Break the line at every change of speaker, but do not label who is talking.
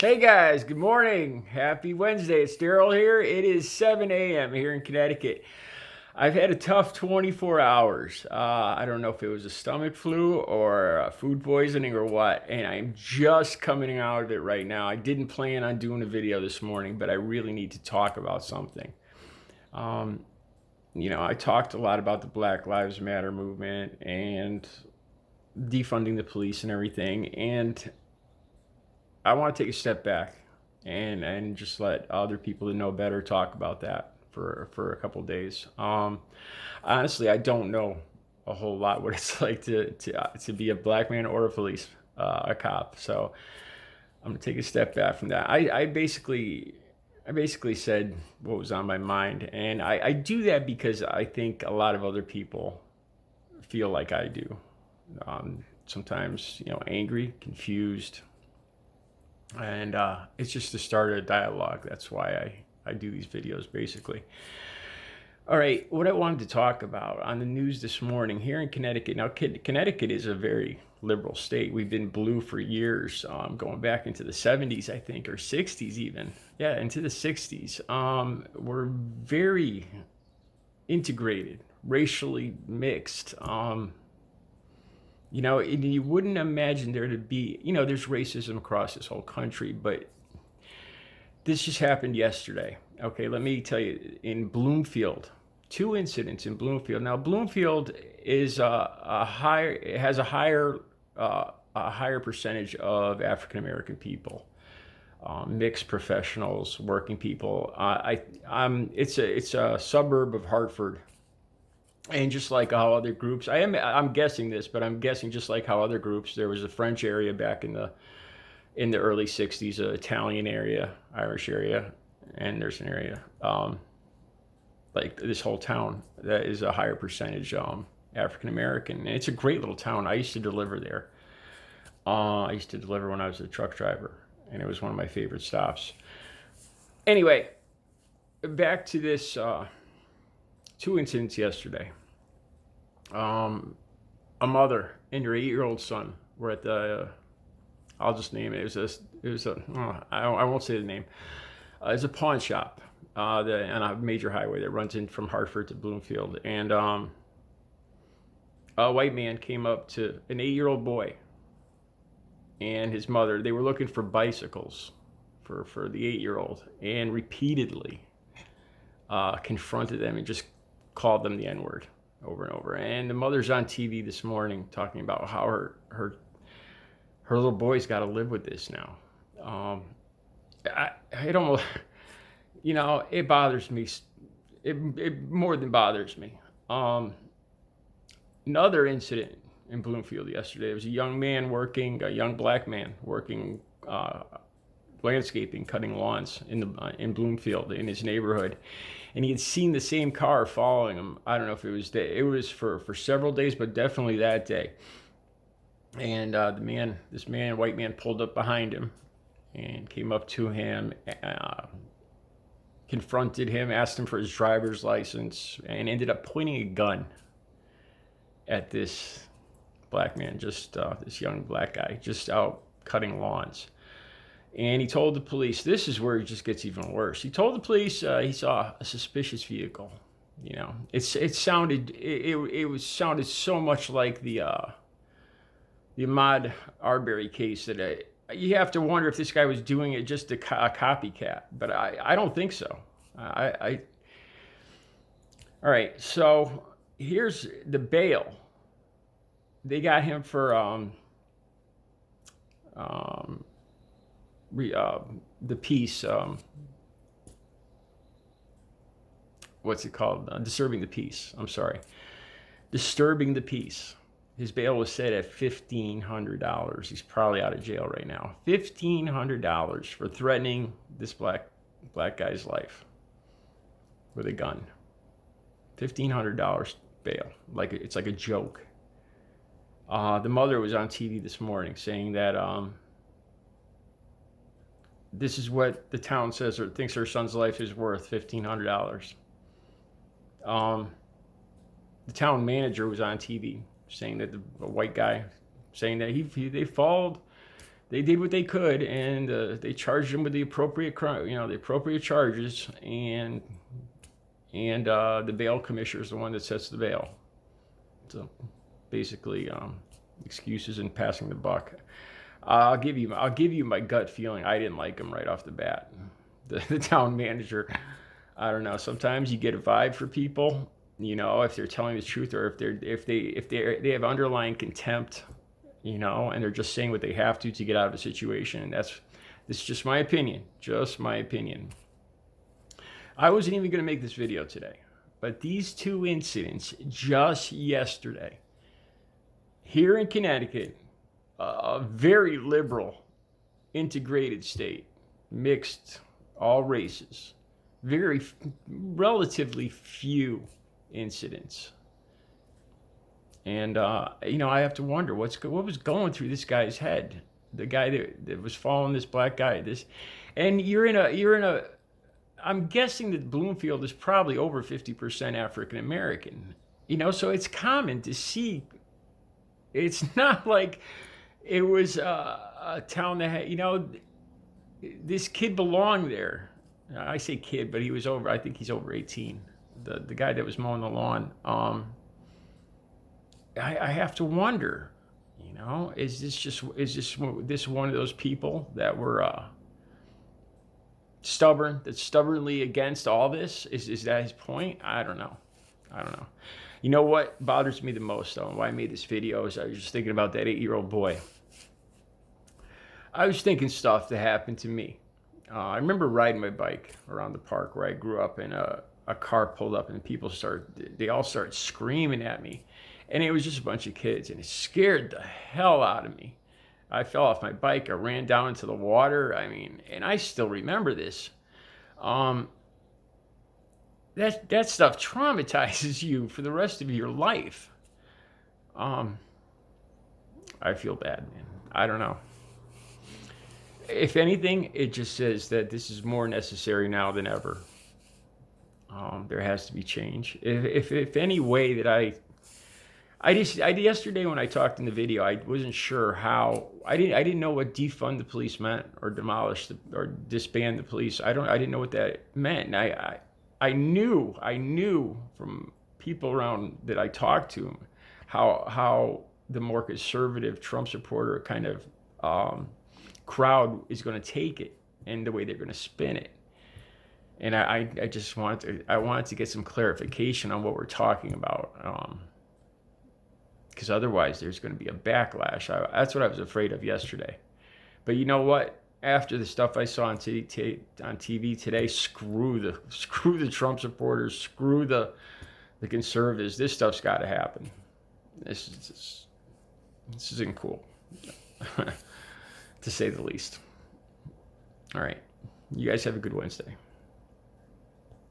Hey guys, good morning. Happy Wednesday. It's Daryl here. It is 7 a.m. here in Connecticut. I've had a tough 24 hours. I don't know if it was a stomach flu or food poisoning or what, and I'm just coming out of it right now. I didn't plan on doing a video this morning, but I really need to talk about something. Um, I talked a lot about the Black Lives Matter movement and defunding the police and everything, and I want to take a step back and just let other people that know better talk about that for a couple of days. Honestly, I don't know a whole lot what it's like to be a black man or a police a cop. So I'm gonna take a step back from that. I basically said what was on my mind, and I do that because I think a lot of other people feel like I do. Sometimes angry, confused, and it's just to start a dialogue. That's why I do these videos basically. All right, what I wanted to talk about on the news this morning here in Connecticut. Now, Connecticut is a very liberal state. We've been blue for years, going back into the 70s, I think, or 60s even. Yeah, into the 60s. We're very integrated, racially mixed. You wouldn't imagine there to be, there's racism across this whole country, but this just happened yesterday. Okay, let me tell you, in Bloomfield, two incidents in Bloomfield. Now, Bloomfield is it has a higher percentage of African American people, mixed professionals, working people. It's a suburb of Hartford. And just like how other groups, I'm guessing this, but I'm guessing just like how other groups, there was a French area back in the early '60s, an Italian area, Irish area, and there's an area like this whole town that is a higher percentage African American, and it's a great little town. I used to deliver there. I used to deliver when I was a truck driver, and it was one of my favorite stops. Anyway, back to this two incidents yesterday. A mother and her 8-year-old son were at the. I'll just name it. I won't say the name. It's a pawn shop on a major highway that runs in from Hartford to Bloomfield, and a white man came up to an 8-year-old boy and his mother. They were looking for bicycles for the 8-year-old, and repeatedly confronted them and just called them the N-word over and over. And the mother's on TV this morning talking about how her little boy's got to live with this now. It almost, it bothers me. It more than bothers me. Another incident in Bloomfield yesterday. There was a young black man working landscaping, cutting lawns in Bloomfield in his neighborhood, and he had seen the same car following him. I don't know if it was for several days, but definitely that day. And this white man, pulled up behind him and came up to him, confronted him, asked him for his driver's license, and ended up pointing a gun at this black man, this young black guy, just out cutting lawns. And he told the police, this is where it just gets even worse. He told the police he saw a suspicious vehicle. It sounded so much like the Ahmaud Arbery case that you have to wonder if this guy was doing it just a copycat. But I don't think so. All right, so here's the bail. They got him for the piece, what's it called? Disturbing the peace. I'm sorry. Disturbing the peace. His bail was set at $1,500. He's probably out of jail right now. $1,500 for threatening this black guy's life with a gun. $1,500 bail. It's like a joke. The mother was on TV this morning saying that this is what the town says or thinks her son's life is worth, $1,500. The town manager was on TV saying that a white guy saying that they followed they did what they could, and they charged him with the appropriate crime, the appropriate charges, and the bail commissioner is the one that sets the bail. So basically, excuses and passing the buck. I'll give you my gut feeling. I didn't like him right off the bat. The town manager. I don't know. Sometimes you get a vibe for people, if they're telling the truth, or if they have underlying contempt, and they're just saying what they have to get out of a situation. And this is just my opinion. Just my opinion. I wasn't even going to make this video today, but these two incidents just yesterday here in Connecticut, a very liberal, integrated state, mixed, all races, relatively few incidents. And, I have to wonder what was going through this guy's head, the guy that was following this black guy. And you're in a, I'm guessing that Bloomfield is probably over 50% African American, so it's common to see. It's not like it was a town that had, this kid belonged there. I say kid, but I think he's over 18. The guy that was mowing the lawn. I have to wonder, is this one of those people that were that's stubbornly against all this? Is that his point? I don't know. You know what bothers me the most, though, and why I made this video, is I was just thinking about that 8-year-old boy. I was thinking stuff that happened to me. I remember riding my bike around the park where I grew up, and a car pulled up, and they all started screaming at me. And it was just a bunch of kids, and it scared the hell out of me. I fell off my bike. I ran down into the water. And I still remember this. That stuff traumatizes you for the rest of your life. I feel bad, man. I don't know. If anything, it just says that this is more necessary now than ever. There has to be change. If any way that yesterday when I talked in the video, I wasn't sure how. I didn't know what defund the police meant, or demolish or disband the police. I didn't know what that meant. And I knew from people around that I talked to how the more conservative Trump supporter kind of crowd is going to take it, and the way they're going to spin it. And I just wanted to get some clarification on what we're talking about. Because otherwise there's going to be a backlash. That's what I was afraid of yesterday. But you know what? After the stuff I saw on TV today, screw the Trump supporters, screw the conservatives. This stuff's got to happen. This isn't cool, to say the least. All right. You guys have a good Wednesday.